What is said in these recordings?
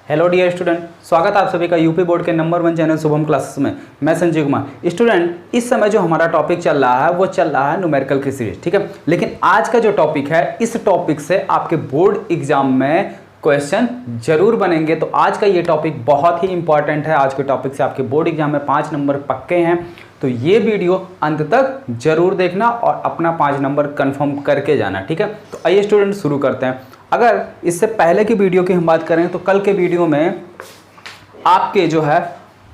Hello dear student, स्वागत है आप सभी का यूपी बोर्ड के नंबर 1 चैनल शुभम क्लासेस में। मैं संजीव कुमार। स्टूडेंट, इस समय जो हमारा टॉपिक चल रहा है वो चल रहा है न्यूमेरिकल की सीरीज, ठीक है। लेकिन आज का जो टॉपिक है, इस टॉपिक से आपके बोर्ड एग्जाम में क्वेश्चन जरूर बनेंगे। तो आज का ये टॉपिक बहुत ही इंपॉर्टेंट है। आज के टॉपिक से आपके बोर्ड एग्जाम में 5 नंबर पक्के हैं। तो ये वीडियो अंत तक जरूर देखना और अपना 5 नंबर कंफर्म करके जाना, ठीक है। तो आइए स्टूडेंट शुरू करते हैं। अगर इससे पहले की वीडियो की हम बात करें तो कल के वीडियो में आपके जो है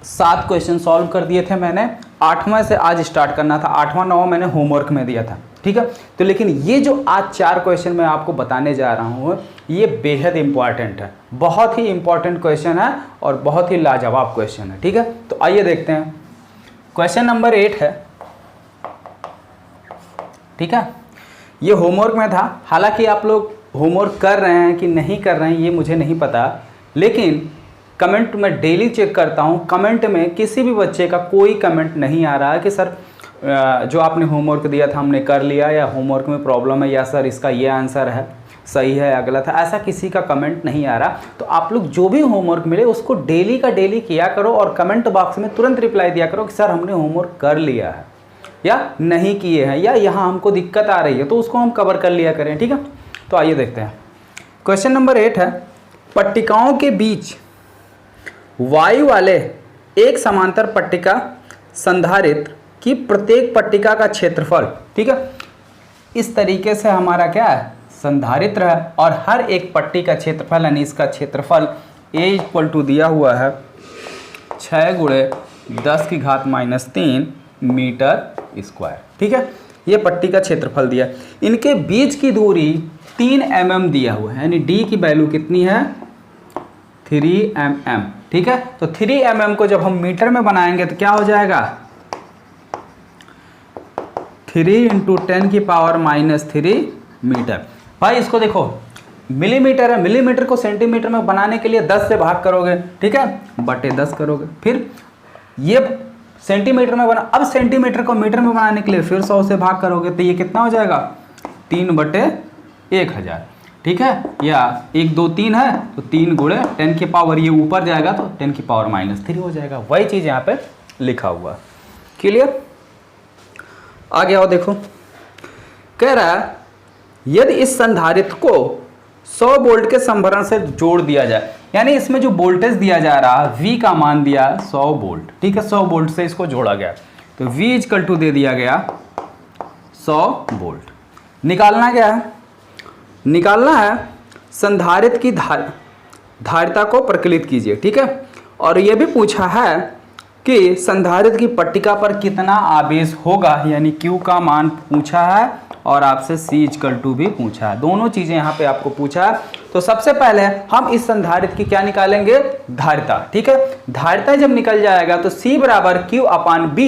7 क्वेश्चन सॉल्व कर दिए थे मैंने। 8वां से आज स्टार्ट करना था। 8वां 9वां मैंने होमवर्क में दिया था, ठीक है। तो लेकिन ये जो आज 4 क्वेश्चन मैं आपको बताने जा रहा हूँ ये बेहद इंपॉर्टेंट है, बहुत ही इंपॉर्टेंट क्वेश्चन है और बहुत ही लाजवाब क्वेश्चन है, ठीक है। तो आइए देखते हैं। क्वेश्चन नंबर 8 है, ठीक है। ये होमवर्क में था। हालांकि आप लोग होमवर्क कर रहे हैं कि नहीं कर रहे हैं ये मुझे नहीं पता, लेकिन कमेंट में डेली चेक करता हूँ। कमेंट में किसी भी बच्चे का कोई कमेंट नहीं आ रहा है कि सर जो आपने होमवर्क दिया था हमने कर लिया, या होमवर्क में प्रॉब्लम है, या सर इसका ये आंसर है सही है या गलत है। ऐसा किसी का कमेंट नहीं आ रहा। तो आप लोग जो भी होमवर्क मिले उसको डेली का डेली किया करो और कमेंट बॉक्स में तुरंत रिप्लाई दिया करो कि सर हमने होमवर्क कर लिया है या नहीं किए हैं, या यहाँ हमको दिक्कत आ रही है तो उसको हम कवर कर लिया करें, ठीक है। तो आइए देखते हैं। क्वेश्चन नंबर 8 है, पट्टिकाओं के बीच वायु वाले एक समांतर पट्टिका संधारित्र की प्रत्येक पट्टिका का क्षेत्रफल, ठीक है। इस तरीके से हमारा क्या है, संधारित्र है और हर एक पट्टी का क्षेत्रफल यानी इसका क्षेत्रफल A = दिया हुआ है 6 × 10⁻³ मीटर स्क्वायर, ठीक है। ये पट्टी का क्षेत्रफल दिया। इनके बीच की दूरी 3 mm दिया हुआ है, यानी D की वैल्यू कितनी है 3 mm, ठीक है। तो 3 mm को जब हम मीटर में बनाएंगे तो क्या हो जाएगा 3 × 10⁻³ मीटर। भाई इसको देखो मिलीमीटर है, मिलीमीटर को सेंटीमीटर में बनाने के लिए 10 से भाग करोगे, ठीक है, बटे 10 करोगे। फिर ये सेंटीमीटर में बना, अब सेंटीमीटर को मीटर में बनाने के लिए फिर 100 से भाग करोगे तो ये कितना हो जाएगा 3/1000, ठीक है। या 1 2 3 है तो 3 × 10 की पावर, ये ऊपर जाएगा तो 10⁻³ हो जाएगा। वही चीज़ यहाँ पे लिखा हुआ। क्लियर? आगे आओ देखो। कह रहा है यदि इस संधारित्र को 100 वोल्ट के संभरण से जोड़ दिया जाए, यानी इसमें जो वोल्टेज दिया जा रहा है V का मान दिया 100 वोल्ट, ठीक है। 100 वोल्ट से इसको जोड़ा गया तो V = दे दिया गया 100 वोल्ट। निकालना क्या है, निकालना है संधारित्र की धारिता को प्रकलित कीजिए, ठीक है। और यह भी पूछा है कि संधारित्र की पट्टिका पर कितना आवेश होगा, यानी Q का मान पूछा है और आपसे C = भी पूछा है। दोनों चीजें यहाँ पे आपको पूछा है। तो सबसे पहले हम इस संधारित्र की क्या निकालेंगे, धारिता, ठीक है। धारिता जब निकल जाएगा तो C = Q/B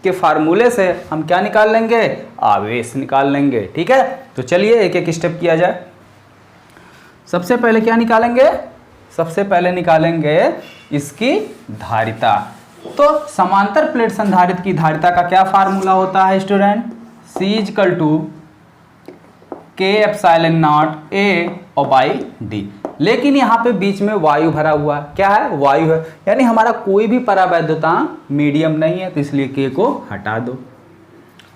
के फार्मूले से हम क्या निकाल लेंगे, आवेश निकाल लेंगे, ठीक है। तो चलिए एक एक स्टेप किया जाए। सबसे पहले क्या निकालेंगे, सबसे पहले निकालेंगे इसकी धारिता। तो समांतर प्लेट संधारित्र की धारिता का क्या फार्मूला होता है स्टूडेंट, C = K∈A/D। लेकिन यहाँ पे बीच में वायु भरा हुआ है, क्या है, वायु है, यानी हमारा कोई भी परावैद्युता मीडियम नहीं है, तो इसलिए K को हटा दो,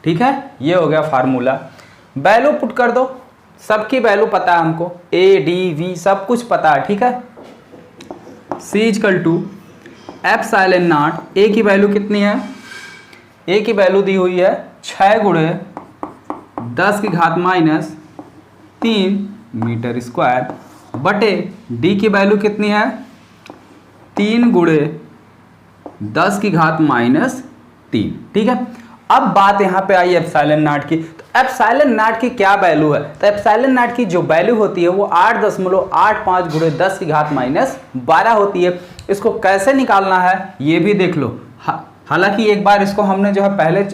ठीक है। ये हो गया फार्मूला। वैल्यू पुट कर दो, सबकी वैल्यू पता है हमको, A D V सब कुछ पता है, ठीक है। C = ε0, A की वैल्यू कितनी है, A की वैल्यू दी हुई है 6 × 10⁻³ मीटर स्क्वायर, बटे D की वैल्यू कितनी है 3 × 10⁻³ ठीक है। अब बात यहाँ पे आई ε0 की। तो ε0 की क्या वैल्यू है, तो ε0 की जो वैल्यू होती है वो 8.85 × 10⁻12 होती है। इसको कैसे निकालना है ये भी देख लो। हालांकि एक बार इसको हमने जो है पहले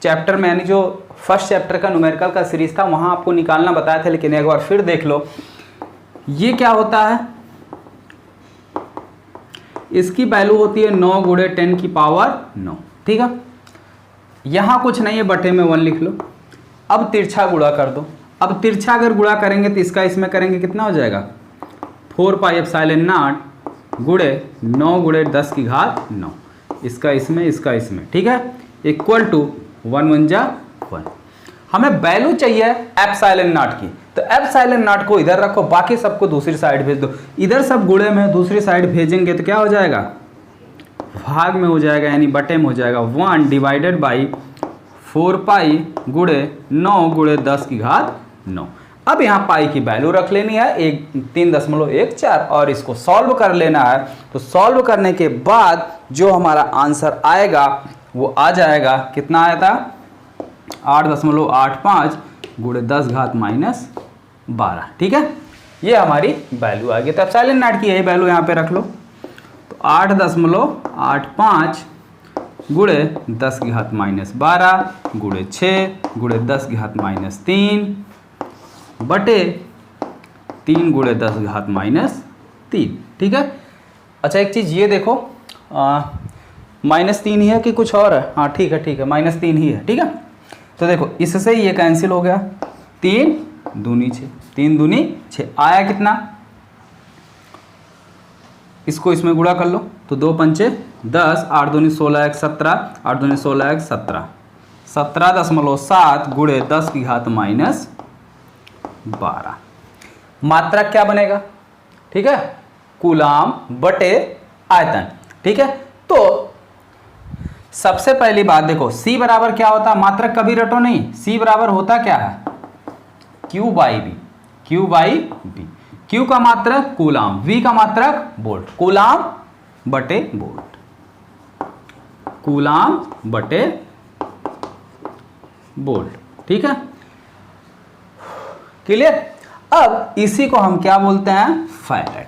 चैप्टर में, यानी जो फर्स्ट चैप्टर का न्यूमेरिकल का सीरीज था वहां आपको निकालना बताया था, लेकिन एक बार फिर देख लो। ये क्या होता है, इसकी वैल्यू होती है 9 × 10⁻9, ठीक है। यहां कुछ नहीं है, बटे में 1 लिख लो। अब तिरछा गुणा कर दो। अब तिरछा अगर गुणा करेंगे तो इसका इसमें करेंगे कितना हो जाएगा 4πε0 गुणे 9 गुणे 10 की घात 9, इसका इसमें इसका इसमें, ठीक है, इक्वल टू 1 1 जा 1। हमें वैल्यू चाहिए एप्सिलॉन नॉट की, तो एप्सिलॉन नॉट को इधर रखो, बाकी सबको दूसरी साइड भेज दो। इधर सब गुणे में दूसरी साइड भेजेंगे तो क्या हो जाएगा, भाग में हो जाएगा, यानी बटे में हो जाएगा। 1 डिवाइडेड बाई 4 पाई गुणे 9 गुणे 10 की घात 9। अब यहाँ पाई की वैल्यू रख लेनी है 3.14 और इसको सॉल्व कर लेना है। तो सॉल्व करने के बाद जो हमारा आंसर आएगा वो आ जाएगा, कितना आया था, 8.85 गुणे 10 घात -12, ठीक है, ये हमारी वैल्यू आ गई। तो एप्सिलॉन नॉट की यही वैल्यू यहाँ पे रख लो। तो 8.85 गुणे 10 की घात -12 गुणे 6 गुणे 10 की घात -3 बटे 3 गुणे 10 की घात -3, ठीक है। अच्छा एक चीज़ ये देखो, -3 ही है कि कुछ और है, हाँ ठीक है ठीक है, -3 ही है, ठीक है। तो देखो इससे ये कैंसिल हो गया, 3 दूनी 6, 3 दूनी 6 आया कितना, इसको इसमें गुणा कर लो तो 2 पंचे 10, 8 दूनी 16 1 17, 8 दूनी 16 1 17, 17.7 गुणे 10 की घात -12। मात्रक क्या बनेगा, ठीक है, कूलाम बटे आयतन, ठीक है। तो सबसे पहली बात देखो, C बराबर क्या होता है, मात्रक कभी रटो नहीं, C बराबर होता क्या है, Q by V, Q by V. Q का मात्रक कूलाम, V का मात्रक वोल्ट, कूलाम बटे वोल्ट, कूलाम बटे वोल्ट, ठीक है, क्लियर। अब इसी को हम क्या बोलते हैं, फैरेड,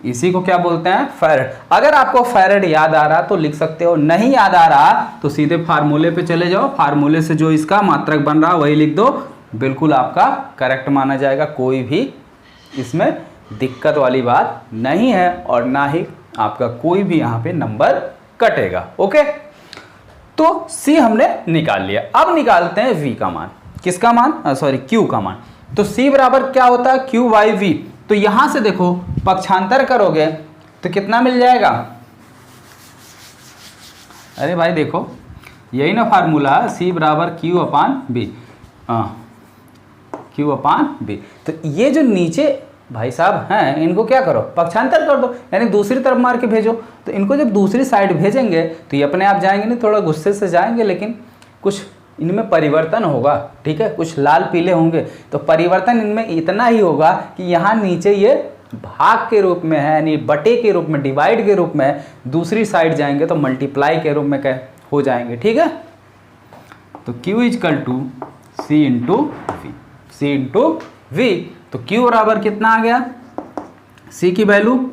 इसी को क्या बोलते हैं, फैरेड। अगर आपको फैरेड याद आ रहा तो लिख सकते हो, नहीं याद आ रहा तो सीधे फार्मूले पे चले जाओ, फार्मूले से जो इसका मात्रक बन रहा वही लिख दो, बिल्कुल आपका करेक्ट माना जाएगा, कोई भी इसमें दिक्कत वाली बात नहीं है और ना ही आपका कोई भी यहाँ पे नंबर कटेगा। ओके, तो C हमने निकाल लिया। अब निकालते हैं V का मान, किसका मान, सॉरी Q का मान। तो C बराबर क्या होता है, Q बाई V। तो यहां से देखो पक्षांतर करोगे तो कितना मिल जाएगा, अरे भाई देखो यही ना फार्मूला, C बराबर Q अपान B, Q अपान B। तो ये जो नीचे भाई साहब हैं इनको क्या करो, पक्षांतर कर दो, यानी दूसरी तरफ मार के भेजो। तो इनको जब दूसरी साइड भेजेंगे तो ये अपने आप जाएंगे, नहीं थोड़ा गुस्से से जाएंगे, लेकिन कुछ इनमें परिवर्तन होगा, ठीक है, कुछ लाल पीले होंगे। तो परिवर्तन इनमें इतना ही होगा कि यहाँ नीचे ये भाग के रूप में है, यानी बटे के रूप में, डिवाइड के रूप में, दूसरी साइड जाएंगे तो मल्टीप्लाई के रूप में क्या हो जाएंगे, ठीक है। तो Q equal to C into V, C into V. तो Q बराबर कितना आ गया, C की वैल्यू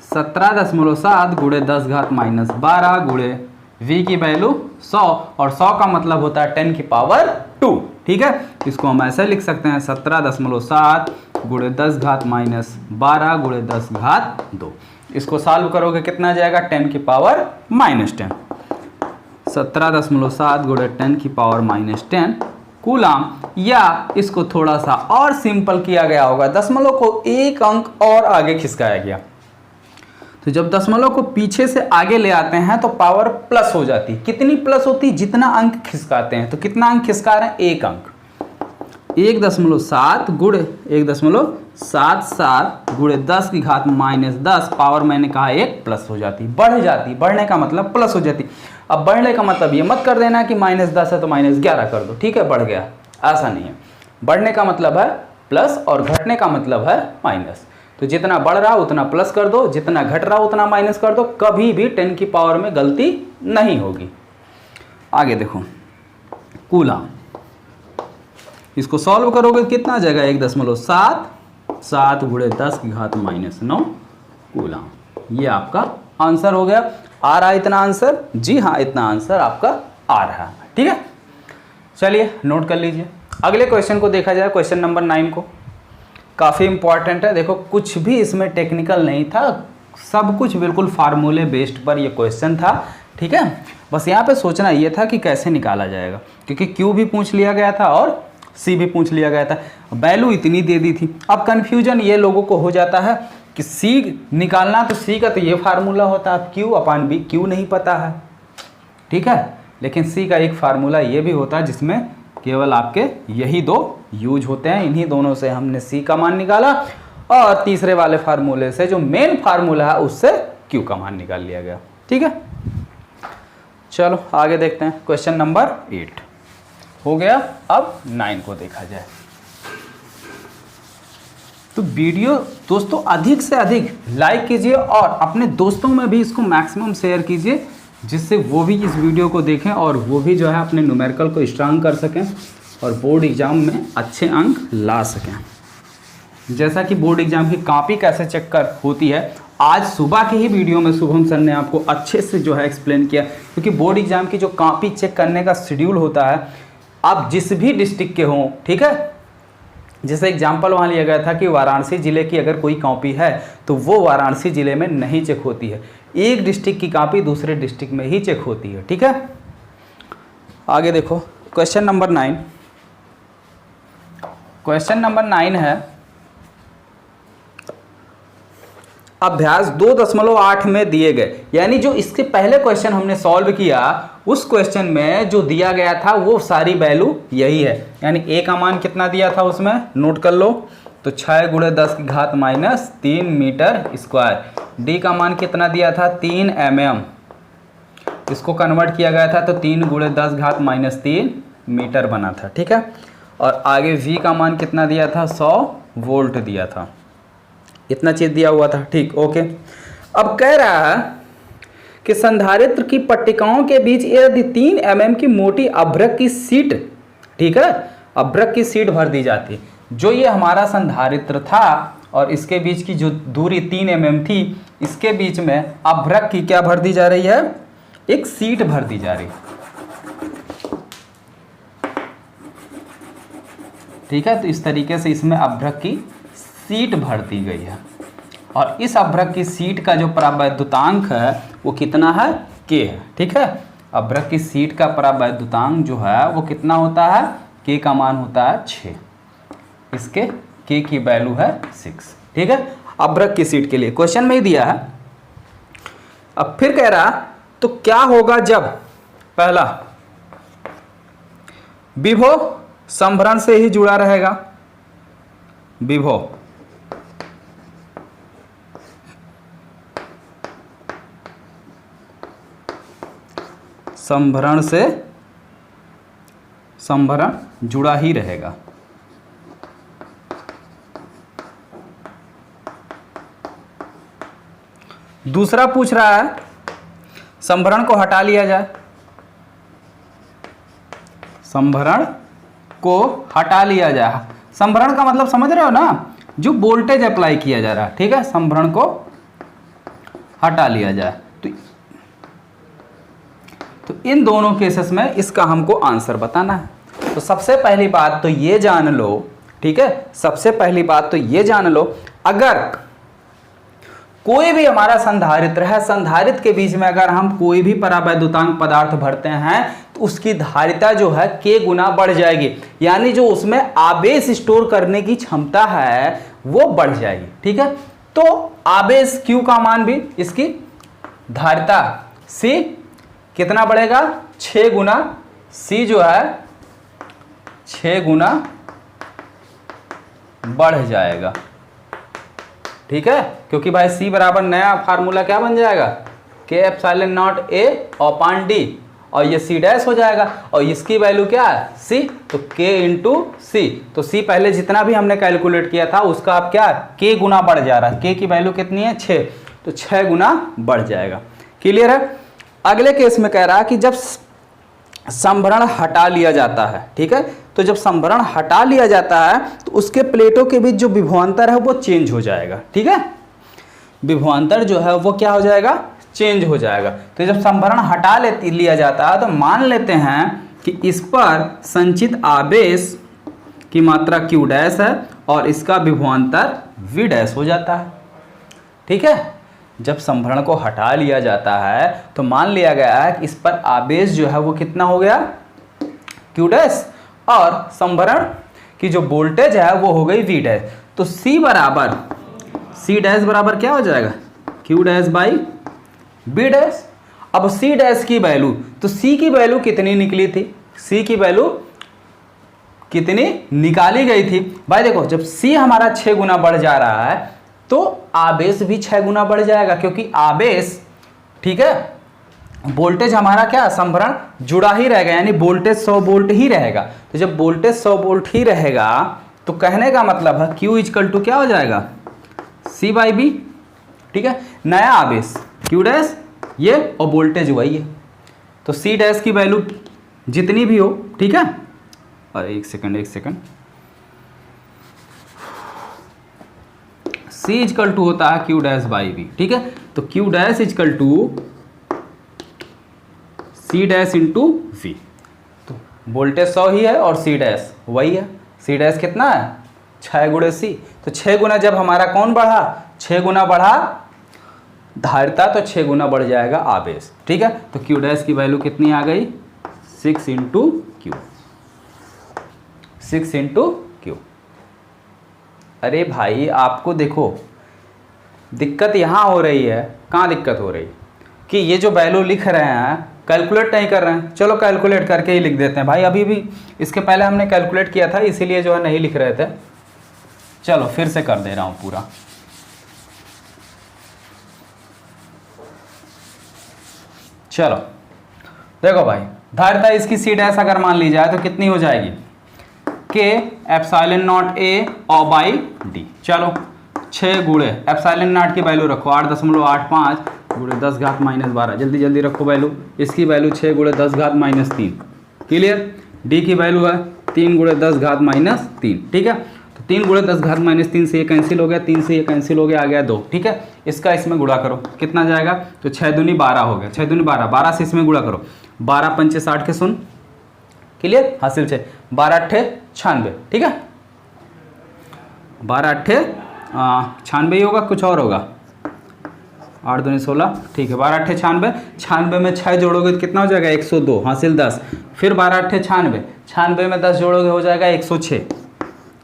17.7 गुणे 10 घात -12 गुणे V की वैल्यू 100, और 100 का मतलब होता है 10 की पावर 2, ठीक है। इसको हम ऐसे लिख सकते हैं 17.7 गुणे 10 घात -12 गुणे 10 घात 2। इसको सॉल्व करोगे कितना आ जाएगा, 10 की पावर -10, 17.7 गुणे 10 की पावर -10 कूलाम। या इसको थोड़ा सा और सिंपल किया गया होगा, दशमलव को एक अंक और आगे खिसकाया गया। तो जब दशमलव को पीछे से आगे ले आते हैं तो पावर प्लस हो जाती है। कितनी प्लस होती है, जितना अंक खिसकाते हैं। तो कितना अंक खिसका रहे हैं, एक अंक, 1.7 गुणे 1.77 गुणे 10 की घात -10, पावर मैंने कहा एक प्लस हो जाती, बढ़ जाती, बढ़ने का मतलब प्लस हो जाती। अब बढ़ने का मतलब ये मत कर देना कि -10 है तो -11 कर दो, ठीक है, बढ़ गया, ऐसा नहीं है। बढ़ने का मतलब है प्लस और घटने का मतलब है माइनस। तो जितना बढ़ रहा उतना प्लस कर दो, जितना घट रहा उतना माइनस कर दो, कभी भी 10 की पावर में गलती नहीं होगी। आगे देखो कूलाम, इसको सॉल्व करोगे कितना आ जाएगा, 1.7 गुणे 10 की घात -9 कूलाम। ये आपका आंसर हो गया। आ रहा है इतना आंसर, जी हाँ इतना आंसर आपका आ रहा है, ठीक है। चलिए नोट कर लीजिए। अगले क्वेश्चन को देखा जाए, क्वेश्चन नंबर 9 को, काफ़ी इंपॉर्टेंट है। देखो कुछ भी इसमें टेक्निकल नहीं था, सब कुछ बिल्कुल फार्मूले बेस्ड पर ये क्वेश्चन था, ठीक है। बस यहाँ पे सोचना ये था कि कैसे निकाला जाएगा, क्योंकि Q भी पूछ लिया गया था और C भी पूछ लिया गया था, वैल्यू इतनी दे दी थी। अब कन्फ्यूजन ये लोगों को हो जाता है कि सी निकालना, तो सी का तो ये फार्मूला होता है, क्यू अपान बी, क्यू नहीं पता है, ठीक है। लेकिन सी का एक फार्मूला ये भी होता है जिसमें केवल आपके यही दो यूज होते हैं, इन्हीं दोनों से हमने सी का मान निकाला, और तीसरे वाले फार्मूले से जो मेन फार्मूला है उससे क्यू का मान निकाल लिया गया, ठीक है। चलो आगे देखते हैं, क्वेश्चन नंबर 8 हो गया। अब 9 को देखा जाए। तो वीडियो दोस्तों अधिक से अधिक लाइक कीजिए और अपने दोस्तों में भी इसको मैक्सिमम शेयर कीजिए, जिससे वो भी इस वीडियो को देखें और वो भी जो है अपने न्यूमेरिकल को स्ट्रांग कर सकें और बोर्ड एग्जाम में अच्छे अंक ला सकें। जैसा कि बोर्ड एग्जाम की कॉपी कैसे चेक कर होती है, आज सुबह के ही वीडियो में शुभम सर ने आपको अच्छे से जो है एक्सप्लेन किया, क्योंकि बोर्ड एग्जाम की जो कॉपी चेक करने का शेड्यूल होता है, आप जिस भी डिस्ट्रिक्ट के हों, ठीक है। जैसे एग्जाम्पल वहाँ लिया गया था कि वाराणसी ज़िले की अगर कोई कॉपी है तो वो वाराणसी ज़िले में नहीं चेक होती है, एक डिस्ट्रिक्ट की कॉपी दूसरे डिस्ट्रिक्ट में ही चेक होती है, ठीक है। आगे देखो क्वेश्चन नंबर 9। क्वेश्चन नंबर 9 है अभ्यास 2.8 में दिए गए, यानी जो इसके पहले क्वेश्चन हमने सॉल्व किया उस क्वेश्चन में जो दिया गया था वो सारी वैल्यू यही है। यानी ए का मान कितना दिया था उसमें नोट कर लो, तो 6 × 10⁻³ मीटर स्क्वायर। डी का मान कितना दिया था 3 mm, इसको कन्वर्ट किया गया था तो 3 × 10⁻³ मीटर बना था, ठीक है। और आगे वी का मान कितना दिया था 100 वोल्ट दिया था, इतना चीज दिया हुआ था, ठीक, ओके। अब कह रहा है कि संधारित्र की पट्टिकाओं के बीच यदि 3 mm की मोटी अभ्रक की सीट, ठीक है, अभ्रक की सीट भर दी जाती, जो ये हमारा संधारित्र था और इसके बीच की जो दूरी 3 mm थी, इसके बीच में अभ्रक की क्या भर दी जा रही है, एक सीट भर दी जा रही, ठीक है। तो इस तरीके से इसमें अभ्रक की सीट भर दी गई है और इस अभ्रक की सीट का जो परावैद्युतांक है वो कितना है, के है, ठीक है। अभ्रक की सीट का परावैद्युतांक जो है वो कितना होता है, के का मान होता है 6, इसके के की वैल्यू है 6, ठीक है। अभ्रक की सीट के लिए क्वेश्चन में ही दिया है। अब फिर कह रहा तो क्या होगा जब पहला विभव संभरण से ही जुड़ा रहेगा, विभव संभरण से संभरण जुड़ा ही रहेगा, दूसरा पूछ रहा है संभरण को हटा लिया जाए, संभरण को हटा लिया जाए। संभरण का मतलब समझ रहे हो ना, जो वोल्टेज अप्लाई किया जा रहा है, ठीक है, संभरण को हटा लिया जाए। तो इन दोनों केसेस में इसका हमको आंसर बताना है। तो सबसे पहली बात तो ये जान लो, ठीक है, सबसे पहली बात तो ये जान लो, अगर कोई भी हमारा संधारित्र है, संधारित्र के बीच में अगर हम कोई भी परावैद्युतांक पदार्थ भरते हैं तो उसकी धारिता जो है k गुना बढ़ जाएगी, यानी जो उसमें आवेश स्टोर करने की क्षमता है वो बढ़ जाएगी, ठीक है। तो आवेश q का मान भी इसकी धारिता c कितना बढ़ेगा, 6 गुना, c जो है 6 गुना बढ़ जाएगा, ठीक है। क्योंकि भाई c बराबर नया फार्मूला क्या बन जाएगा, k∈A/d, और ये c डैश हो जाएगा और इसकी वैल्यू क्या है c, तो k × c, तो c पहले जितना भी हमने कैलकुलेट किया था उसका अब क्या k गुना बढ़ जा रहा है, k की वैल्यू कितनी है 6, तो 6 गुना बढ़ जाएगा, क्लियर है। अगले केस में कह रहा है कि जब संभरण हटा लिया जाता है, ठीक है, तो जब संभरण हटा लिया जाता है तो उसके प्लेटों के बीच जो विभवांतर है वो चेंज हो जाएगा, ठीक है, विभवांतर जो है वो क्या हो जाएगा, चेंज हो जाएगा। तो जब संभरण हटा लिया जाता है तो मान लेते हैं कि इस पर संचित आवेश की मात्रा q डैश है और इसका विभवांतर v डैश हो जाता है, ठीक है। जब संभरण को हटा लिया जाता है तो मान लिया गया है कि इस पर आवेश जो है वो कितना हो गया q डैश और संभरण की जो वोल्टेज है वो हो गई v डैश। तो c बराबर सी डैश बराबर क्या हो जाएगा, Q dash by V dash. अब सी डैश की वैल्यू, तो सी की वैल्यू कितनी निकली थी, सी की वैल्यू कितनी निकाली गई थी भाई। देखो जब सी हमारा 6 गुना बढ़ जा रहा है तो आवेश भी 6 गुना बढ़ जाएगा, क्योंकि आवेश, ठीक है, वोल्टेज हमारा क्या संभरण जुड़ा ही रहेगा, यानी वोल्टेज 100 वोल्ट ही रहेगा। तो जब वोल्टेज 100 वोल्ट ही रहेगा तो कहने का मतलब है Q इक्वल टू क्या हो जाएगा, C बाई बी। ठीक है, नया आवेश Q डैश ये और वोल्टेज वही है, तो C डैश की वैल्यू जितनी भी हो, ठीक है, और एक सेकंड, C इक्वल टू होता है Q डैश बाई बी। ठीक है, तो Q dash equal to C dash into V। तो वोल्टेज 100 ही है और C डैश वही है। C डैश कितना है, 6 गुणे C। तो 6 गुना जब हमारा कौन बढ़ा, 6 गुना बढ़ा धारिता, तो 6 गुना बढ़ जाएगा आवेश। ठीक है, तो Q डैश की वैल्यू कितनी आ गई, 6 इंटू क्यू, 6 इंटू क्यू। अरे भाई आपको देखो दिक्कत यहाँ हो रही है, कहाँ दिक्कत हो रही है कि ये जो वैल्यू लिख रहे हैं कैलकुलेट नहीं कर रहे हैं। चलो कैलकुलेट करके ही लिख देते हैं भाई, अभी भी इसके पहले हमने कैलकुलेट किया था इसीलिए जो है नहीं लिख रहे थे। चलो फिर से कर दे रहा हूँ पूरा। चलो देखो भाई, धारिता इसकी सी डैश अगर मान ली जाए तो कितनी हो जाएगी, के एप्सिलॉन नॉट ए और बाई डी। चलो 6 गुणे एप्सिलॉन नॉट की वैल्यू रखो 8.85 गुणे 10 घात माइनस 12, जल्दी जल्दी रखो वैल्यू। इसकी वैल्यू 6 गुणे 10 घात माइनस 3, क्लियर। डी की वैल्यू है 3 गुणे 10 घात माइनस 3। ठीक है, तो 3 गुणे 10 घात माइनस 3 से ये कैंसिल हो गया, 3 से ये कैंसिल हो गया, आ गया 2। ठीक है, इसका इसमें गुणा करो कितना जाएगा, तो 6 दूनी 12 हो गया, 6 दूनी 12, 12 से इसमें गुणा करो, 12 पंचे 60 के सुन, क्लियर, हासिल 6, 12 अट्ठे 96। ठीक है, 12 अट्ठे 96 ही होगा, कुछ और होगा, 8 दूनी 16। ठीक है, 12 अट्ठे 96, 96 में 6 जोड़ोगे तो कितना हो जाएगा, 102, हासिल 10। फिर 12 अट्ठे 96, 96 में 10 जोड़ोगे हो जाएगा 106,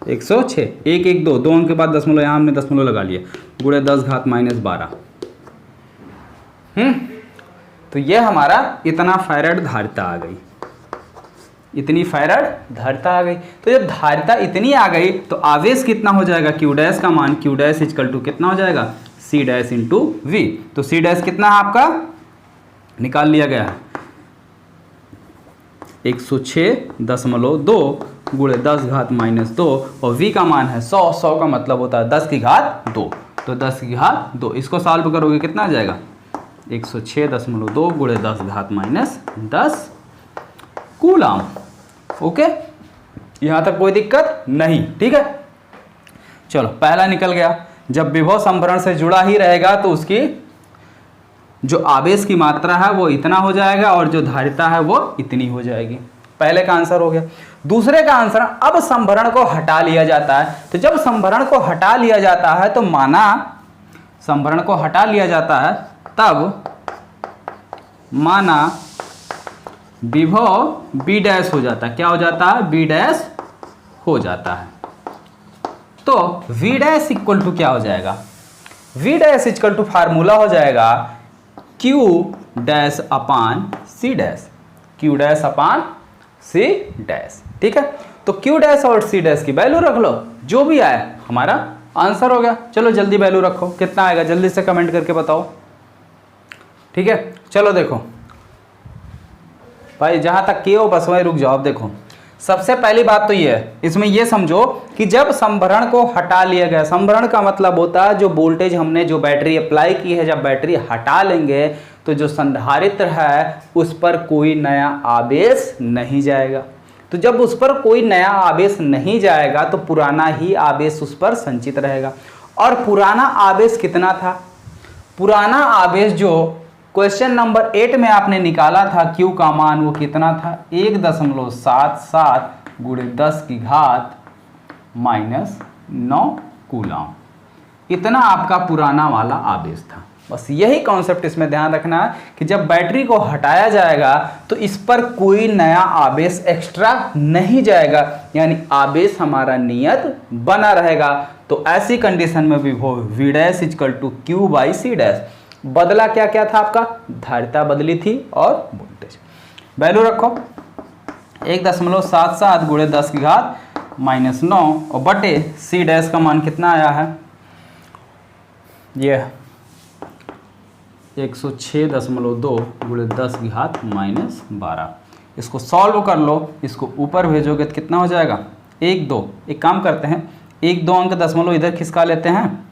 106, 1 1 2, 2 अंक के बाद दशमलव, यहाँ हमने दशमलव लगा लिए, गुणे 10 घात माइनस 12। तो ये हमारा इतना फैराड धारिता आ गई, इतनी फैराड धारिता आ गई। तो जब धारिता इतनी आ गई तो आवेश कितना हो जाएगा, क्यू डैश का मान, क्यू डैश इक्वल टू कितना हो जाएगा, सी डैश इंटू वी। तो सी डैश कितना है आपका, निकाल लिया गया है 106.2 गुणे 10 घात माइनस 2, और v का मान है 100, 100 का मतलब होता है 10 की घात 2, तो 10 की घात 2, इसको सॉल्व करोगे कितना आ जाएगा, 106.2 गुणे 10 घात माइनस 10 कूलम। ओके, यहां तक कोई दिक्कत नहीं। ठीक है, चलो पहला निकल गया। जब विभव संभरण से जुड़ा ही रहेगा तो उसकी जो आवेश की मात्रा है वो इतना हो जाएगा और जो धारिता है वो इतनी हो जाएगी। पहले का आंसर हो गया। दूसरे का आंसर, अब संभरण को हटा लिया जाता है। तो जब संभरण को हटा लिया जाता है तो माना संभरण को हटा लिया जाता है, तब माना विभव बी डैश हो जाता है। क्या हो जाता है, बी डैश हो जाता है। तो v डैश इक्वल टू क्या हो जाएगा, v dash equal to formula हो जाएगा q dash upon c dash, q dash upon c dash. ठीक है, तो q डैश और c डैश की वैल्यू रख लो, जो भी आए हमारा आंसर हो गया। चलो जल्दी वैल्यू रखो, कितना आएगा जल्दी से कमेंट करके बताओ। ठीक है, चलो देखो भाई, जहां तक किए हो बस वहीं रुक जाओ। अब देखो, सबसे पहली बात तो ये है, इसमें ये समझो कि जब संभरण को हटा लिया गया, संभरण का मतलब होता है जो वोल्टेज हमने जो बैटरी अप्लाई की है, जब बैटरी हटा लेंगे तो जो संधारित्र है उस पर कोई नया आवेश नहीं जाएगा। तो जब उस पर कोई नया आवेश नहीं जाएगा तो पुराना ही आवेश उस पर संचित रहेगा। और पुराना आवेश कितना था, पुराना आवेश जो क्वेश्चन नंबर 8 में आपने निकाला था, Q का मान वो कितना था, 1.77 गुणे 10 की घात माइनस 9 कूलम। इतना आपका पुराना वाला आवेश था। बस यही कॉन्सेप्ट इसमें ध्यान रखना है कि जब बैटरी को हटाया जाएगा तो इस पर कोई नया आवेश एक्स्ट्रा नहीं जाएगा, यानी आवेश हमारा नियत बना रहेगा। तो ऐसी कंडीशन में विभव V dash equal to Q by C dash. बदला क्या क्या था आपका, धारिता बदली थी और वोल्टेज। वैल्यू रखो 1.77 गुणे 10 की घात -9 और बटे C डैश का मान कितना आया है, ये 106.2 गुणे 10 की घात -12। इसको सॉल्व कर लो, इसको ऊपर भेजोगे तो कितना हो जाएगा 1 2। एक काम करते हैं 1 2 अंक दशमलव इधर खिसका लेते हैं,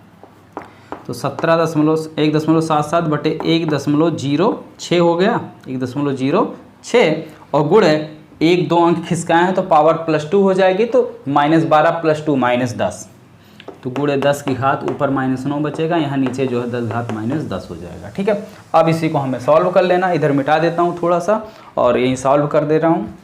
तो 1.77 बटे 1.06 हो गया 1.06 और गुणे 1 2 अंक खिसकाए हैं तो पावर +2 हो जाएगी, तो -12 + 2 -10, तो गुणे 10 की घात ऊपर -9 बचेगा, यहाँ नीचे जो है 10 घात -10 हो जाएगा। ठीक है, अब इसी को हमें सॉल्व कर लेना, इधर मिटा देता हूँ थोड़ा सा और यहीं सॉल्व कर दे रहा हूँ।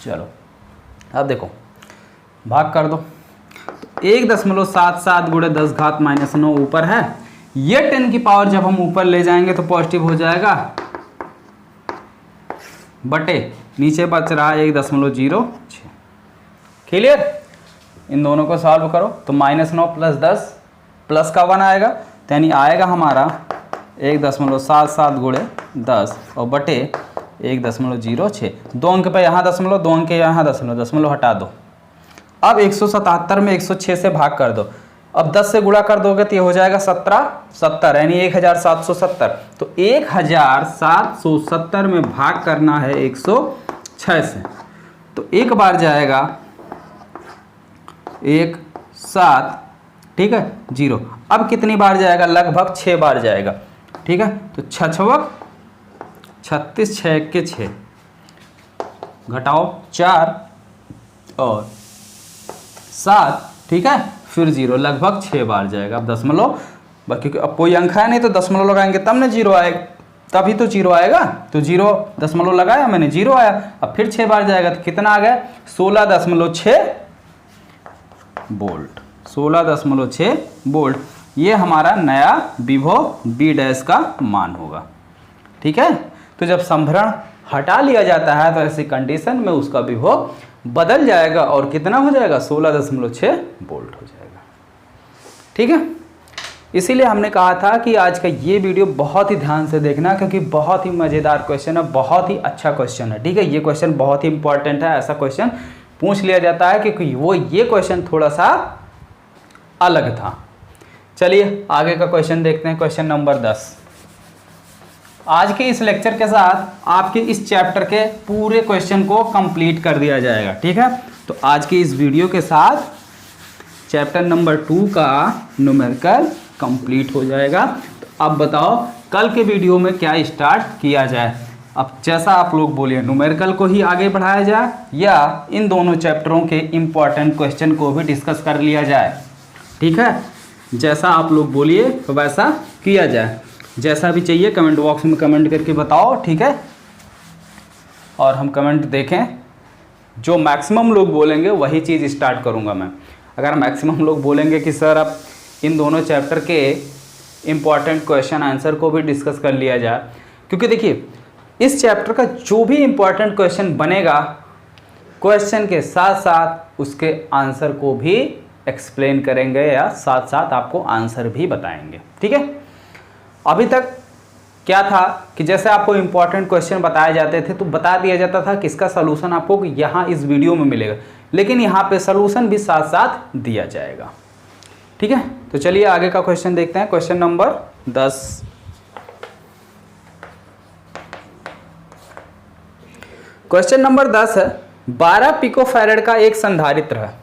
चलो अब देखो भाग कर दो, तो 1.77 गुणे 10 घात -9 ऊपर है, ये 10 की पावर जब हम ऊपर ले जाएंगे तो पॉजिटिव हो जाएगा, बटे नीचे बच रहा है 1.06। क्लियर, इन दोनों को सॉल्व करो तो -9 + 10 प्लस का 1 आएगा, तो यानी आएगा हमारा 1.77 गुणे 10 और बटे 1.06। 2 अंक पे यहाँ दशमलव, 2 अंक यहाँ दशमलव हटा दो। अब 177 में 106 से भाग कर दो, अब 10 से गुणा कर दोगे तो ये हो जाएगा 70 यानी 1770। तो 1770 में भाग करना है 106 से, तो एक बार जाएगा 1 7, ठीक है 0। अब कितनी बार जाएगा, लगभग 6 बार जाएगा। ठीक है, तो 6 36 6 के 6 घटाओ 4 और 7, ठीक है फिर 0, लगभग 6 बार जाएगा। अब दशमलव, क्योंकि अब कोई अंक है नहीं तो दशमलव लगाएंगे तब ना 0 आएगा, तभी तो 0 आएगा, तो 0 दशमलव लगाया मैंने 0 आया। अब फिर 6 बार जाएगा तो कितना आ गया 16.6 वोल्ट, 16.6 वोल्ट। ये हमारा नया विभव V डैश का मान होगा। ठीक है, तो जब संभरण हटा लिया जाता है तो ऐसी कंडीशन में उसका विभव बदल जाएगा और कितना हो जाएगा 16.6 वोल्ट हो जाएगा। ठीक है, इसीलिए हमने कहा था कि आज का ये वीडियो बहुत ही ध्यान से देखना, क्योंकि बहुत ही मज़ेदार क्वेश्चन है, बहुत ही अच्छा क्वेश्चन है। ठीक है, ये क्वेश्चन बहुत ही इंपॉर्टेंट है, ऐसा क्वेश्चन पूछ लिया जाता है क्योंकि वो ये क्वेश्चन थोड़ा सा अलग था। चलिए आगे का क्वेश्चन देखते हैं, क्वेश्चन नंबर 10। आज के इस लेक्चर के साथ आपके इस चैप्टर के पूरे क्वेश्चन को कंप्लीट कर दिया जाएगा। ठीक है, तो आज के इस वीडियो के साथ चैप्टर नंबर 2 का न्यूमेरिकल कंप्लीट हो जाएगा। तो अब बताओ कल के वीडियो में क्या स्टार्ट किया जाए। अब जैसा आप लोग बोलिए, न्यूमेरिकल को ही आगे बढ़ाया जाए या इन दोनों चैप्टरों के इम्पॉर्टेंट क्वेश्चन को भी डिस्कस कर लिया जाए। ठीक है, जैसा आप लोग बोलिए वैसा किया जाए, जैसा भी चाहिए कमेंट बॉक्स में कमेंट करके बताओ। ठीक है, और हम कमेंट देखें, जो मैक्सिमम लोग बोलेंगे वही चीज़ स्टार्ट करूंगा मैं। अगर मैक्सिमम लोग बोलेंगे कि सर अब इन दोनों चैप्टर के इम्पॉर्टेंट क्वेश्चन आंसर को भी डिस्कस कर लिया जाए, क्योंकि देखिए इस चैप्टर का जो भी इम्पॉर्टेंट क्वेश्चन बनेगा, क्वेश्चन के साथ साथ उसके आंसर को भी एक्सप्लेन करेंगे या साथ साथ आपको आंसर भी बताएंगे। ठीक है, अभी तक क्या था कि जैसे आपको इम्पॉर्टेंट क्वेश्चन बताए जाते थे तो बता दिया जाता था कि इसका सलूशन आपको यहाँ इस वीडियो में मिलेगा, लेकिन यहाँ पे सलूशन भी साथ साथ दिया जाएगा। ठीक है, तो चलिए आगे का क्वेश्चन देखते हैं, क्वेश्चन नंबर 10। क्वेश्चन नंबर 10 है, 12 पिकोफैरेड का एक संधारित्र है,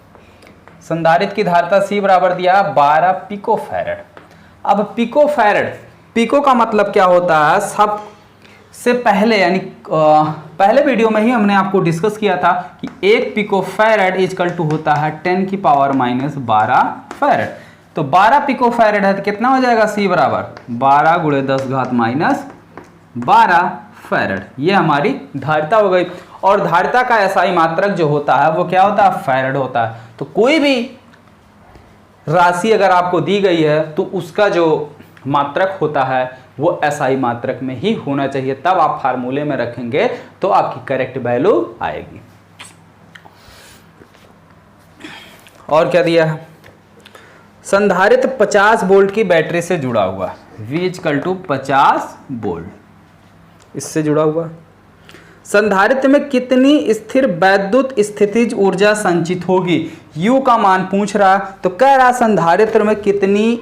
संधारित्र की धारिता C बराबर दिया 12 पिकोफैरेड। अब पिकोफैरेड, पिको का मतलब क्या होता है, सबसे पहले यानी पहले वीडियो में ही हमने आपको डिस्कस किया था कि 1 पिकोफैरेड इक्वल टू होता है 10 की पावर -12 फैरेड। तो 12 पिकोफैरेड है तो कितना हो जाएगा C बराबर 12 गुणे 10 घात -12 फैरेड। ये हमारी धारिता हो गई। और धारिता का एसआई मात्रक जो होता है वो क्या होता है, फैराड होता है। तो कोई भी राशि अगर आपको दी गई है तो उसका जो मात्रक होता है वो एसआई मात्रक में ही होना चाहिए, तब आप फार्मूले में रखेंगे तो आपकी करेक्ट वैल्यू आएगी। और क्या दिया है, संधारित्र 50 वोल्ट की बैटरी से जुड़ा हुआ, V = 50 वोल्ट, इससे जुड़ा हुआ। संधारित्र में कितनी स्थिर वैद्युत स्थितिज ऊर्जा संचित होगी, U का मान पूछ रहा, तो कह रहा संधारित्र में कितनी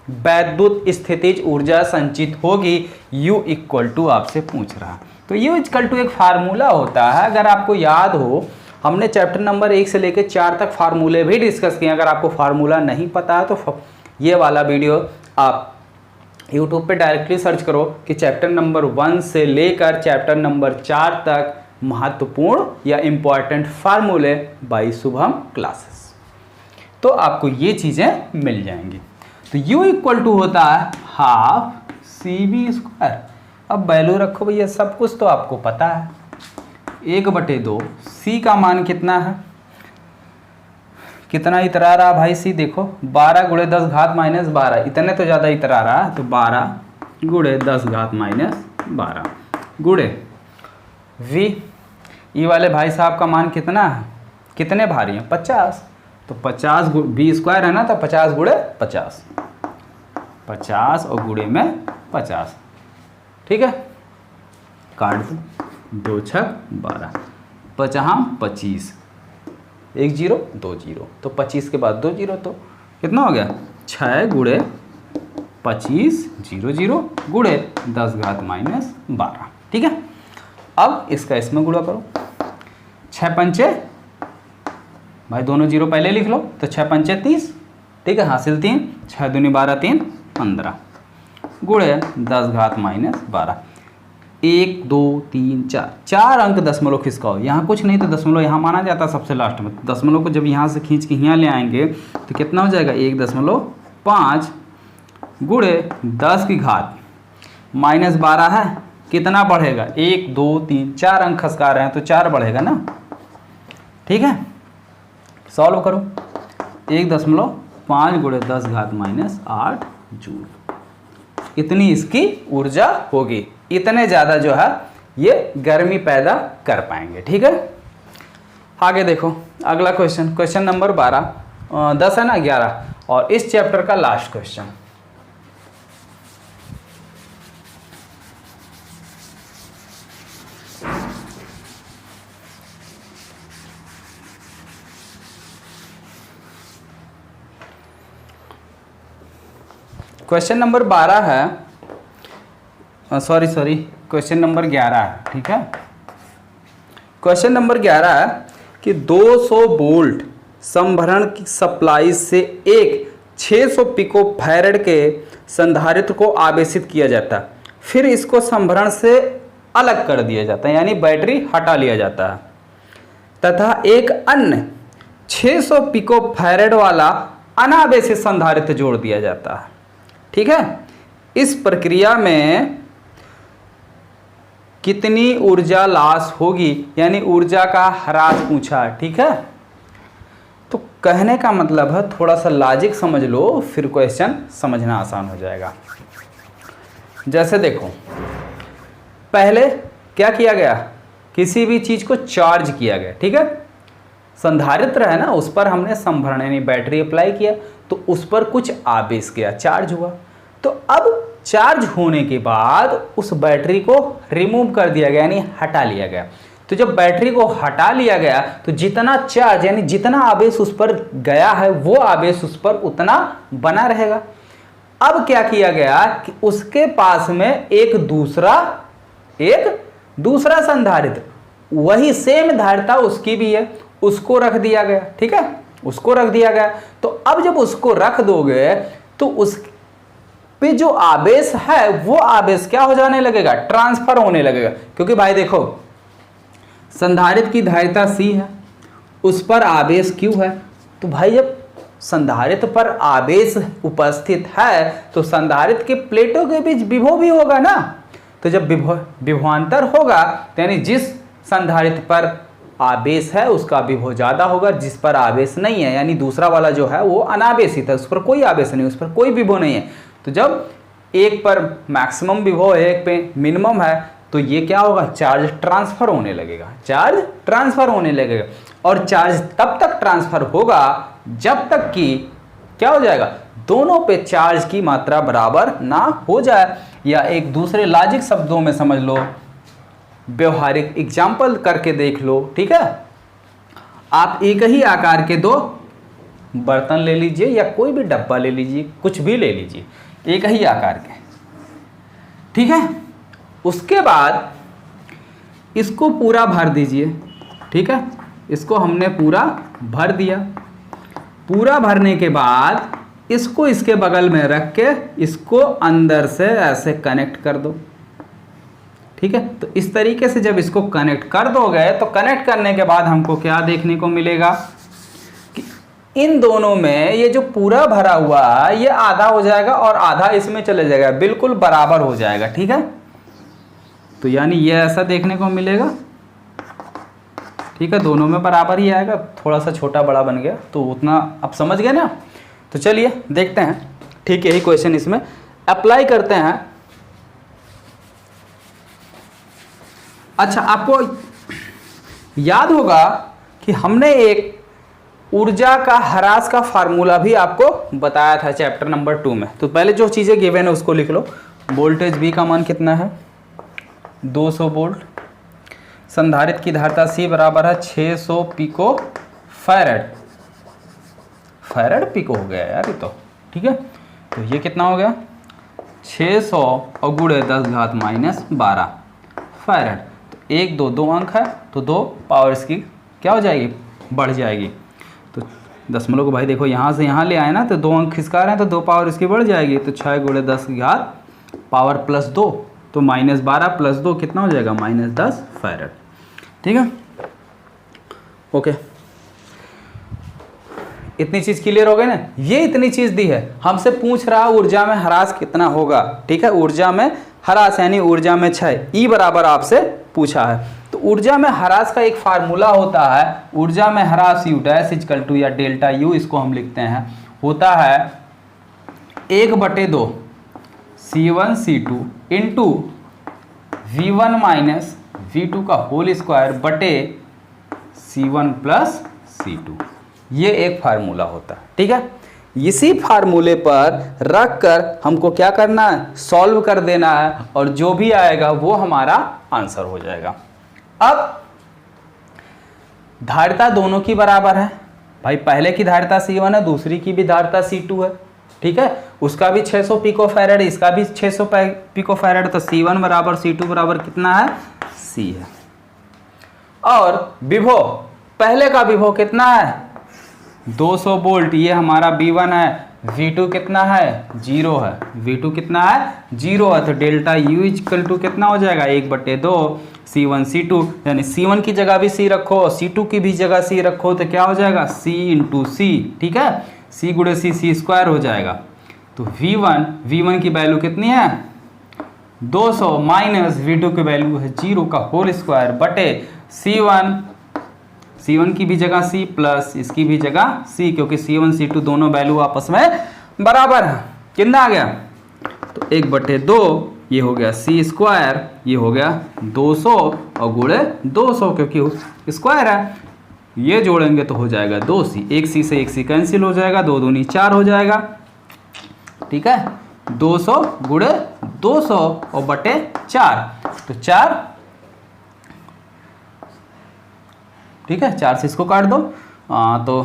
वैद्युत स्थितिज ऊर्जा संचित होगी, U = आपसे पूछ रहा। तो U = एक फार्मूला होता है, अगर आपको याद हो हमने चैप्टर नंबर 1 से लेकर 4 तक फार्मूले भी डिस्कस किए। अगर आपको फार्मूला नहीं पता है तो ये वाला वीडियो आप YouTube पे डायरेक्टली सर्च करो कि चैप्टर नंबर 1 से लेकर चैप्टर नंबर 4 तक महत्वपूर्ण या इम्पॉर्टेंट फार्मूले बाय शुभम क्लासेस, तो आपको ये चीज़ें मिल जाएंगी। तो U = होता है हाफ CV²। अब वैल्यू रखो भैया, सब कुछ तो आपको पता है, 1/2। C का मान कितना है, कितना इतरा रहा भाई C, देखो 12 × 10 घात -12, इतने तो ज़्यादा इतरा रहा है, तो 12 × 10 घात -12 गुणे V। ये वाले भाई साहब का मान कितना है, कितने भारी हैं, 50, तो 50 V² है ना, तो 50 × 50, 50 और गुणे में 50, ठीक है, काट दो, 2 × 6 12, 5 25, 1 0 2 0, तो 25 के बाद 2 0, तो कितना हो गया, 6 × 25 0 0 गुणे 10 घात -12, ठीक है। अब इसका इसमें गुणा करो, 6 पंचे, भाई दोनों 0 पहले लिख लो, तो 6 पंचे 30, ठीक है, हासिल 3, 6 दूनी 12 3 15 गुणे 10 घात -12, 1 2 3 4, 4 अंक दशमलव खिसकाओ, यहाँ कुछ नहीं तो दशमलव यहाँ माना जाता है सबसे लास्ट में, दशमलव को जब यहाँ से खींच के यहाँ ले आएंगे तो कितना हो जाएगा, 1.5 गुणे 10 की घात -12 है, कितना बढ़ेगा, 1 2 3 4 अंक खसका रहे हैं तो 4 बढ़ेगा ना, ठीक है। सॉल्व करो, 1.5 गुणे 10 घात -8 जूल, इतनी इसकी ऊर्जा होगी, इतने ज़्यादा जो है ये गर्मी पैदा कर पाएंगे, ठीक है। आगे देखो अगला क्वेश्चन, क्वेश्चन नंबर 10 है ना, 11, और इस चैप्टर का लास्ट क्वेश्चन। क्वेश्चन नंबर 12 है, सॉरी क्वेश्चन नंबर 11 है, ठीक है। क्वेश्चन नंबर 11 है कि 200 वोल्ट संभरण की सप्लाई से एक 600 पिको फैरेड के संधारित्र को आवेशित किया जाता है, फिर इसको संभरण से अलग कर दिया जाता है, यानी बैटरी हटा लिया जाता है, तथा एक अन्य 600 पिको फैरेड वाला अनावेशित संधारित्र जोड़ दिया जाता है, ठीक है। इस प्रक्रिया में कितनी ऊर्जा लॉस होगी, यानी ऊर्जा का ह्रास पूछा है, ठीक है। तो कहने का मतलब है थोड़ा सा लॉजिक समझ लो, फिर क्वेश्चन समझना आसान हो जाएगा। जैसे देखो, पहले क्या किया गया, किसी भी चीज को चार्ज किया गया, ठीक है, संधारित्र है ना, उस पर हमने संभरण यानी बैटरी अप्लाई किया, तो उस पर कुछ आवेश गया, चार्ज हुआ, तो अब चार्ज होने के बाद उस बैटरी को रिमूव कर दिया गया, यानी हटा लिया गया। तो जब बैटरी को हटा लिया गया तो जितना चार्ज यानी जितना आवेश उस पर गया है वो आवेश उस पर उतना बना रहेगा। अब क्या किया गया कि उसके पास में एक दूसरा संधारित्र, वही सेम धारिता उसकी भी है, उसको रख दिया गया, ठीक है, उसको रख दिया गया। तो अब जब उसको रख दोगे तो उस पे जो आवेश है वो आवेश क्या हो जाने लगेगा, ट्रांसफर होने लगेगा। क्योंकि भाई देखो, संधारित्र की धारिता C है, उस पर आवेश Q है, तो भाई जब संधारित्र पर आवेश उपस्थित है तो संधारित्र के प्लेटों के बीच विभव भी होगा ना। तो जब विभवांतर होगा तो यानी जिस संधारित्र पर आवेश है उसका विभव ज़्यादा होगा, जिस पर आवेश नहीं है, यानी दूसरा वाला जो है वो अनावेशित है, उस पर कोई आवेश नहीं, उस पर कोई विभव नहीं है। तो जब एक पर मैक्सिमम विभव है, एक पे मिनिमम है, तो ये क्या होगा, चार्ज ट्रांसफर होने लगेगा, चार्ज ट्रांसफर होने लगेगा। और चार्ज तब तक ट्रांसफर होगा जब तक कि क्या हो जाएगा, दोनों पे चार्ज की मात्रा बराबर ना हो जाए। या एक दूसरे लॉजिक शब्दों में समझ लो, व्यवहारिक एग्जाम्पल करके देख लो, ठीक है। आप एक ही आकार के दो बर्तन ले लीजिए या कोई भी डब्बा ले लीजिए, कुछ भी ले लीजिए, एक ही आकार के, ठीक है। उसके बाद इसको पूरा भर दीजिए, ठीक है। इसको हमने पूरा भर दिया। पूरा भरने के बाद इसको इसके बगल में रख के इसको अंदर से ऐसे कनेक्ट कर दो, ठीक है। तो इस तरीके से जब इसको कनेक्ट कर दोगे तो कनेक्ट करने के बाद हमको क्या देखने को मिलेगा कि इन दोनों में ये जो पूरा भरा हुआ है ये आधा हो जाएगा और आधा इसमें चले जाएगा, बिल्कुल बराबर हो जाएगा, ठीक है। तो यानी ये ऐसा देखने को मिलेगा, ठीक है। दोनों में बराबर ही आएगा, थोड़ा सा छोटा बड़ा बन गया तो उतना आप समझ गए ना। तो चलिए देखते हैं, ठीक यही क्वेश्चन इसमें अप्लाई करते हैं। अच्छा, आपको याद होगा कि हमने एक ऊर्जा का ह्रास का फार्मूला भी आपको बताया था चैप्टर नंबर 2 में। तो पहले जो चीज़ें गिवन है उसको लिख लो। वोल्टेज V का मान कितना है, 200 वोल्ट। संधारित्र की धारिता C बराबर है 600 पिको फैरेड। फैरेड पिको हो गया यार ये तो, ठीक है। तो ये कितना हो गया, 600 और गुणे 10⁻⁻12 फैरेड। तो 1 2 2 अंक है तो 2 पावर इसकी क्या हो जाएगी, बढ़ जाएगी। तो दशमलव को भाई देखो यहाँ से यहाँ ले आए ना, तो 2 अंक खिसका रहे हैं तो 2 पावर इसकी बढ़ जाएगी। तो 6 गुणे 10 पावर +2, तो -12 + 2 कितना हो जाएगा, -10 फैरेड, ठीक है। ओके, इतनी चीज़ क्लियर हो गई ना। ये इतनी चीज़ दी है, हमसे पूछ रहा ऊर्जा में ह्रास कितना होगा, ठीक है। ऊर्जा में ह्रास यानी ऊर्जा में क्षय, ई बराबर आपसे पूछा है। तो ऊर्जा में ह्रास का एक फार्मूला होता है, ऊर्जा में ह्रास U डैश इक्वल टू या डेल्टा U, इसको हम लिखते हैं, होता है 1/2 C1 C2 into V1 minus V2 का होल स्क्वायर बटे C1 प्लस C2। ये एक फार्मूला होता है, ठीक है। इसी फार्मूले पर रख कर हमको क्या करना है, सॉल्व कर देना है, और जो भी आएगा वो हमारा आंसर हो जाएगा। अब धारिता दोनों की बराबर है भाई, पहले की धारिता C1 है, दूसरी की भी धारिता C2 है, ठीक है। उसका भी 600 पिको फैरेड, इसका भी 600 पिको फैरेड। तो C1 बराबर C2 बराबर कितना है, C है। और विभव, पहले का विभव कितना है, 200 वोल्ट, ये हमारा V1 है। V2 कितना है, 0 है। V2 कितना है, 0 है। तो डेल्टा U इक्वल टू कितना हो जाएगा, 1/2 C1 C2, यानी C1 की जगह भी C रखो और C2 की भी जगह C रखो, तो क्या हो जाएगा, C × C, ठीक है। C गुणे C स्क्वायर हो जाएगा। तो V1 की वैल्यू कितनी है, 200 माइनस V2 की वैल्यू है 0 का होल स्क्वायर बटे C1 की भी जगह C प्लस इसकी भी जगह C, क्योंकि C1 C2 दोनों वैल्यू आपस में बराबर है। कितना आ गया, तो 1/2 ये हो गया C स्क्वायर, ये हो गया 200 और गुणे 200, क्योंकि स्क्वायर है, ये जोड़ेंगे तो हो जाएगा 2C। 1C से 1C कैंसिल हो जाएगा, 2 दूनी 4 हो जाएगा, ठीक है। 200 गुणे 200 और बटे 4, तो 4, ठीक है। 4 से इसको काट दो, तो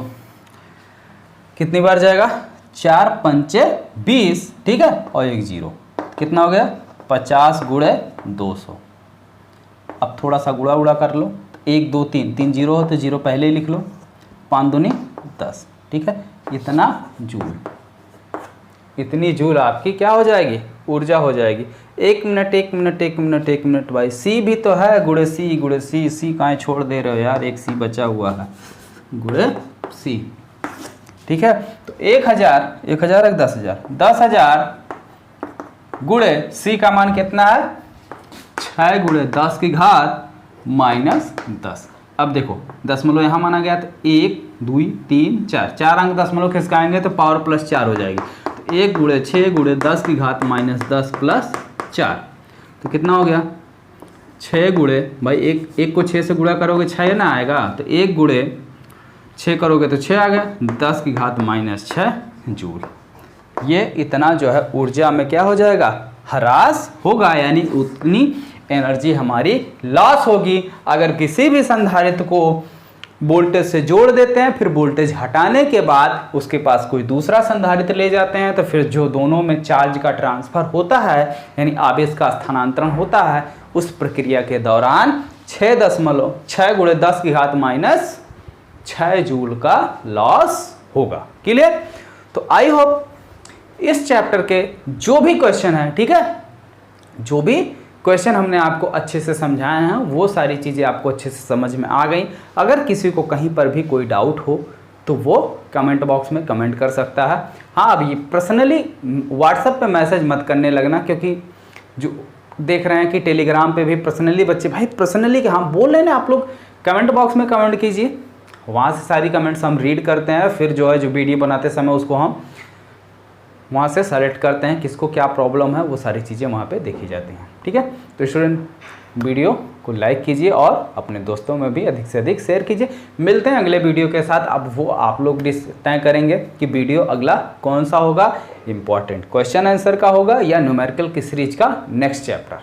कितनी बार जाएगा, 4 पंचे 20, ठीक है, और 1 0, कितना हो गया, 50 गुणे 200। अब थोड़ा सा गुणा उड़ा कर लो, 1 2 3 3 0 हो तो 0 पहले ही लिख लो, 5 दूनी 10, ठीक है। इतना जूल, इतनी जूल आपकी क्या हो जाएगी, ऊर्जा हो जाएगी। 1 मिनट 1 मिनट 1 मिनट 1 मिनट भाई, C भी तो है, गुणे C काहे छोड़ दे रहे हो यार, 1 C बचा हुआ है, गुणे C, ठीक है। तो 1000 10,000 गुणे C का मान कितना है, 6 गुणे 10 की घात -10। अब देखो दशमलव यहाँ माना गया तो 1 2 3 4, 4 अंक दशमलव खिसकाएंगे तो पावर +4 हो जाएगी। तो 1 × 6 × 10 की घात -10 + 4, तो कितना हो गया 6 गुणे, भाई एक को 6 से गुणा करोगे 6 ना आएगा, तो 1 × 6 करोगे तो 6 आ गया, 10 की घात -6 जूल। ये इतना जो है ऊर्जा में क्या हो जाएगा, ह्रास होगा, यानी उतनी एनर्जी हमारी लॉस होगी। अगर किसी भी संधारित्र को वोल्टेज से जोड़ देते हैं, फिर वोल्टेज हटाने के बाद उसके पास कोई दूसरा संधारित्र ले जाते हैं, तो फिर जो दोनों में चार्ज का ट्रांसफर होता है, यानी आवेश का स्थानांतरण होता है, उस प्रक्रिया के दौरान 6 × 10 की घात -6 जूल का लॉस होगा। क्लियर? तो आई होप इस चैप्टर के जो भी क्वेश्चन है, ठीक है, जो भी क्वेश्चन हमने आपको अच्छे से समझाए हैं वो सारी चीज़ें आपको अच्छे से समझ में आ गई। अगर किसी को कहीं पर भी कोई डाउट हो तो वो कमेंट बॉक्स में कमेंट कर सकता है। हाँ, अब ये पर्सनली व्हाट्सएप पे मैसेज मत करने लगना, क्योंकि जो देख रहे हैं कि टेलीग्राम पे भी पर्सनली बच्चे, भाई पर्सनली हाँ बोल रहे हैं ना, आप लोग कमेंट बॉक्स में कमेंट कीजिए, वहाँ से सारी कमेंट्स हम रीड करते हैं, फिर जो है जो वीडियो बनाते समय उसको हम वहाँ से सेलेक्ट करते हैं किसको क्या प्रॉब्लम है, वो सारी चीज़ें वहाँ पे देखी जाती हैं। ठीक है, तो स्टूडेंट वीडियो को लाइक कीजिए और अपने दोस्तों में भी अधिक से अधिक शेयर कीजिए। मिलते हैं अगले वीडियो के साथ। अब वो आप लोग तय करेंगे कि वीडियो अगला कौन सा होगा, इम्पॉर्टेंट क्वेश्चन आंसर का होगा या न्यूमेरिकल की सीरीज का नेक्स्ट चैप्टर।